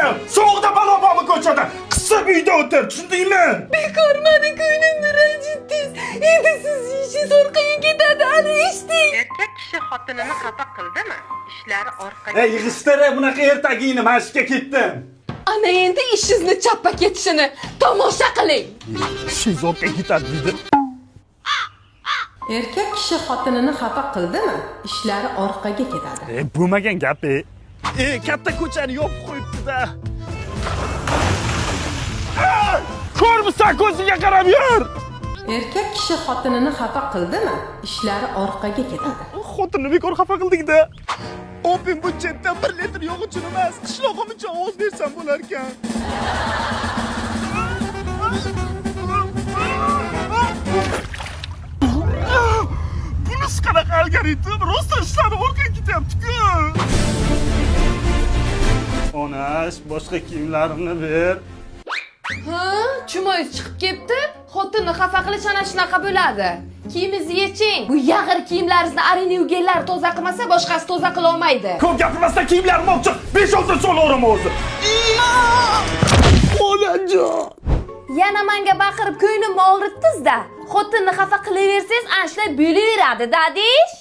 Aytdim, sovuqda balobami ko'chada, qisib uyda o'tir, tushundingmi? Bekor meni ko'nglimni ranjitdingiz. Endi siz ishingiz orqaga ketadi, ana eshiting. Erkak kishi xotinini xafa qildimi? Ishlari orqaga. Ey, yig'ishtirib, bunaqa ertagingni mashqqa ketdim. Ana endi ishingizni chappa ketishini tomosha qiling. Ishingiz orqaga ketadi dedi. Erkak kishi xotinini xafa qildimi? Ishlari orqaga ketadi. Bo'lmagan gap. Katta ko'chani yopib qo'yibdi-da. Ko'rmisan, ko'ziga qarab yur. Erkak kishi xotinini xafa qildimi? Ishlari orqaga ketadi. Xotinni bekor xafa qilding-da. Opim bu chetdan 1 litr yog' uchun emas, qishlog'im uchun ovoz bersam bo'lar ekan. Bunisi qanaqa algoritm? Rosa ishlari orqaga ketyapti-ku. Onash, boshqa kiyimlarimni ber. Ha, chumoyingiz chiqib ketdi. Xotinni xafa qilish ana shunaqa bo'ladi. Kiyimingizni yeching. Bu yag'ir kiyimlaringizni arina yuganlar toza qilmasa, boshqasi toza qila olmaydi. Ko'p gapirmasdan kiyimlarimni olib chiq. 5-6 so'laveraman o'zi. Onajon. Yana menga baqirib ko'nglimni og'ritdingiz-da. Xotinni xafa qilaversangiz, ana shunday bo'laveradi, dadish.